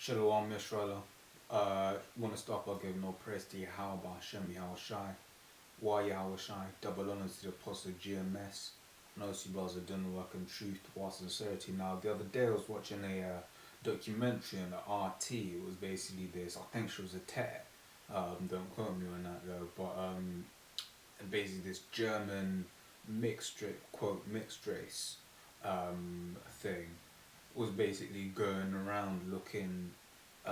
Shalom Yisrael. Want to start by giving no praise to Yahweh Hashem Yahweh Shai. Why Yahweh Shai? Double honors to the Apostle GMS. I know you brothers are doing the work in truth, while sincerity. Now, the other day I was watching a documentary on the RT. It was basically this. I think she was a tear. Don't quote me on that though. But basically this German mixed race thing was basically going around looking,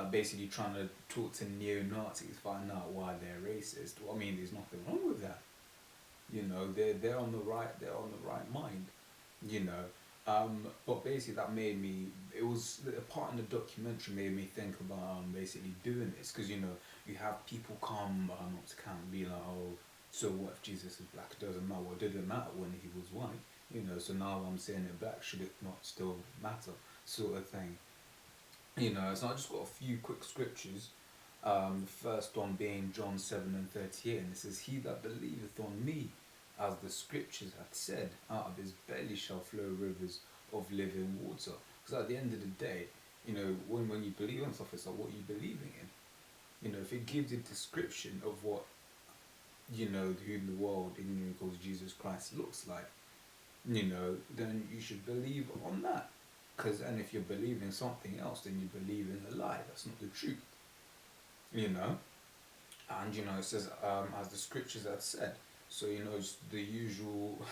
basically trying to talk to neo-Nazis, find out why they're racist. Well, I mean, there's nothing wrong with that. You know, they're on the right mind. You know, but basically that made me. It was a part in the documentary made me think about basically doing this because you have people come up to camp and be like, oh, so what if Jesus is black? It doesn't matter. Well, it didn't matter when he was white. So now I'm saying it back. Should it not still matter? Sort of thing. So I just got a few quick scriptures. The first one being John 7:38, and it says, "He that believeth on me, as the scriptures hath said, out of his belly shall flow rivers of living water." Because at the end of the day, when you believe on stuff, it's like what you believing in. If it gives a description of what who the world in calls Jesus Christ looks like, then you should believe on that. And if you're believing something else, then you believe in a lie. That's not the truth. You know? And, it says, as the scriptures have said. So, it's the usual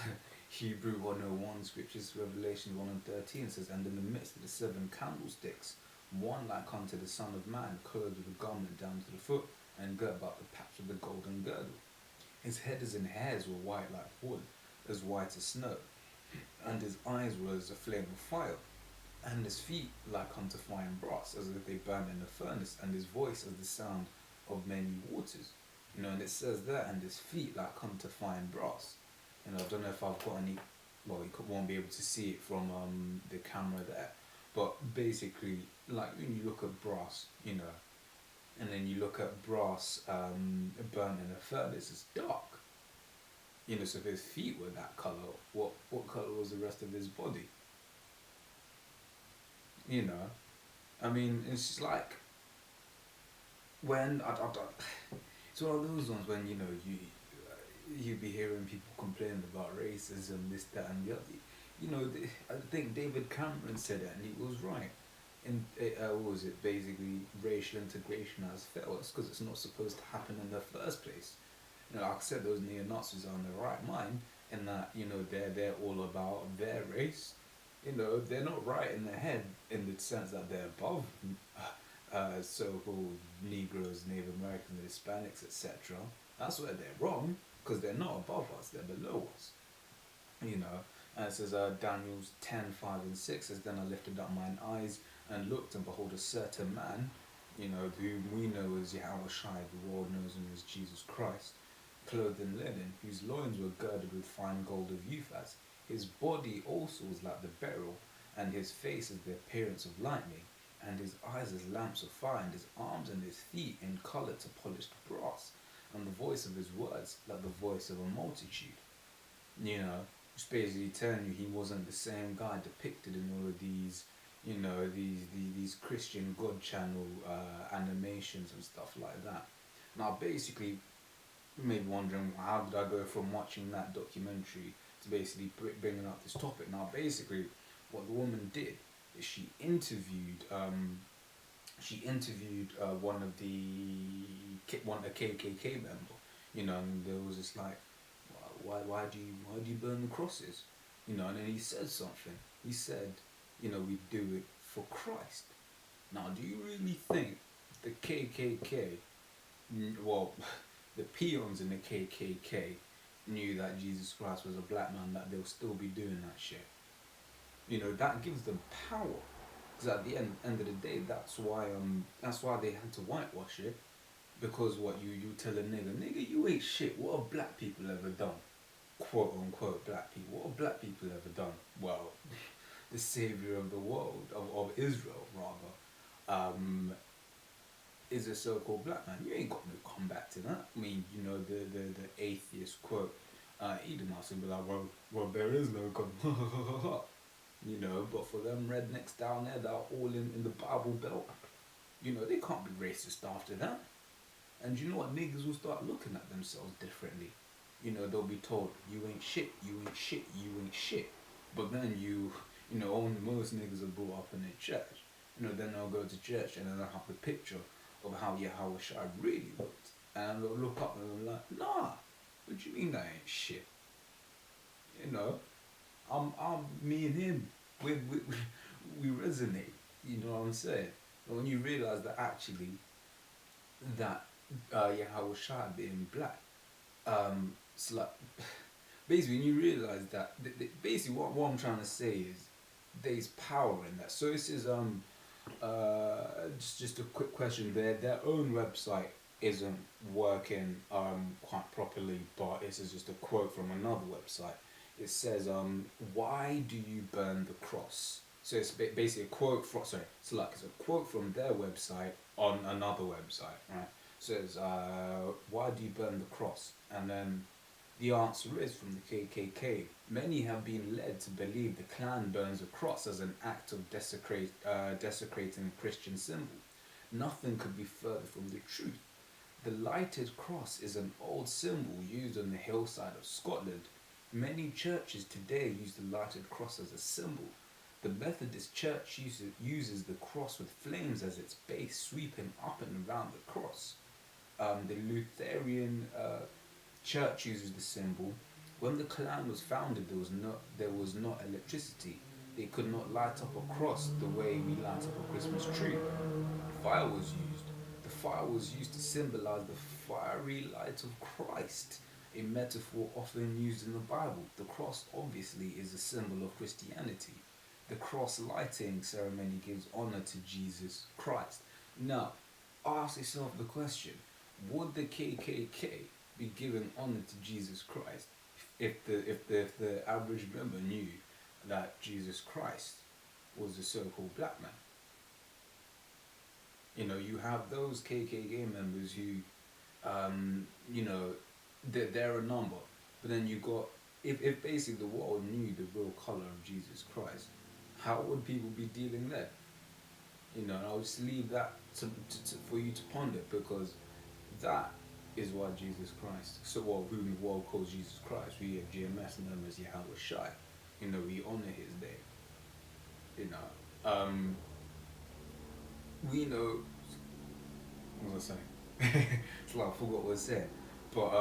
Hebrew 101 scriptures, Revelation 1 and 13 says, "And in the midst of the seven candlesticks, one like unto the Son of Man, clothed with a garment down to the foot, and girt about the paps with the golden girdle. His head and hairs were white like wool, as white as snow, and his eyes were as a flame of fire, and his feet like unto fine brass, as if they burned in a furnace, and his voice as the sound of many waters." And it says there, "and his feet like unto fine brass." I don't know if I've got any. Well, you won't be able to see it from the camera there, but basically, like when you look at brass, and then you look at brass burnt in a furnace, it's dark. So if his feet were that color, what color was the rest of his body? You know, I mean, it's just like when it's one of those ones when you be hearing people complaining about racism, this, that, and the other. I think David Cameron said it, and he was right. And what was it? Basically, racial integration has failed. It's because it's not supposed to happen in the first place. Like I said, those neo Nazis are in their right mind, and that they're all about their race. They're not right in their head in the sense that they're above so-called Negroes, Native Americans, Hispanics, etc. That's where they're wrong, because they're not above us; they're below us. And it says Daniel's 10:5 and 6 says, "Then I lifted up mine eyes and looked, and behold, a certain man, whom we know as Yahweh Shai, the world knows him as Jesus Christ, clothed in linen, whose loins were girded with fine gold of Uphaz. His body also was like the beryl, and his face as the appearance of lightning, and his eyes as lamps of fire, and his arms and his feet in colour to polished brass, and the voice of his words like the voice of a multitude." Just basically telling you he wasn't the same guy depicted in all of these, these Christian God channel animations and stuff like that. Now, basically, you may be wondering, how did I go from watching that documentary to basically bringing up this topic? Now, basically, what the woman did is she interviewed one a KKK member, and there was this like, why do you burn the crosses, and then he said something. He said, we do it for Christ. Now, do you really think the KKK, well, the peons in the KKK knew that Jesus Christ was a black man, that they'll still be doing that shit? That gives them power. Because at the end of the day, that's why they had to whitewash it. Because what you tell a nigga, you ain't shit. What have black people ever done? Quote unquote black people. What have black people ever done? Well, the savior of the world, of Israel rather, is a so-called black man. You ain't got no comeback to that. I mean, the atheist quote, Edomites will be like, well, there is no God. But for them rednecks down there that are all in the Bible Belt, You know, they can't be racist after that. And you know what? Niggas will start looking at themselves differently. You know, they'll be told, you ain't shit, you ain't shit, you ain't shit. But then you know, only most niggas are brought up in the church. You know, then they'll go to church and then they'll have a picture of how Yahweh Shai really looked. And they'll look up and they'll like, nah, what do you mean that ain't shit? You know, me and him, we resonate. You know what I'm saying? And when you realize that actually, that Yahweh Shai being black, it's like, basically when you realize that, basically what I'm trying to say is there's power in that. So this is just a quick question. Their own website isn't working quite properly, but this is just a quote from another website. It says, why do you burn the cross? So it's basically a quote from, sorry, it's a quote from their website on another website, right? So it says, why do you burn the cross? And then the answer is from the KKK. Many have been led to believe the Klan burns a cross as an act of desecrating a Christian symbol. Nothing could be further from the truth. The lighted cross is an old symbol used on the hillside of Scotland. Many churches today use the lighted cross as a symbol. The Methodist Church uses the cross with flames as its base, sweeping up and around the cross. The Lutheran Church uses the symbol. When the Klan was founded, there was not electricity. They could not light up a cross the way we light up a Christmas tree. Fire was used. The fire was used to symbolize the fiery light of Christ, a metaphor often used in the Bible. The cross obviously is a symbol of Christianity. The cross lighting ceremony gives honor to Jesus Christ. Now, ask yourself the question, would the KKK be giving honor to Jesus Christ if the average member knew that Jesus Christ was a so-called black man? You know, you have those KKK members who, you know, they're a number. But then you got, if basically the world knew the real color of Jesus Christ, how would people be dealing there? You know, and I'll just leave that for you to ponder, because that is why Jesus Christ, so well, who the world calls Jesus Christ, we have GMS known as Yahweh Shai. You know, we honor his name. You know, we know, what was I saying? It's like I forgot what I was saying. But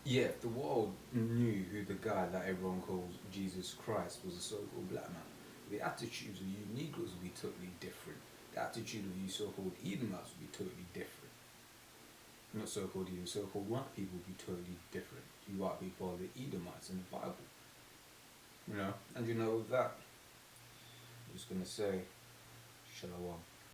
yeah, if the world knew who the guy that everyone calls Jesus Christ was, a so-called black man, the attitudes of you Negroes would be totally different. The attitude of you so-called Edomites would be totally different. Not so-called Edom, so-called white people would be totally different. You white people are the Edomites in the Bible. You know, and you know that, I'm just gonna say, Shalom.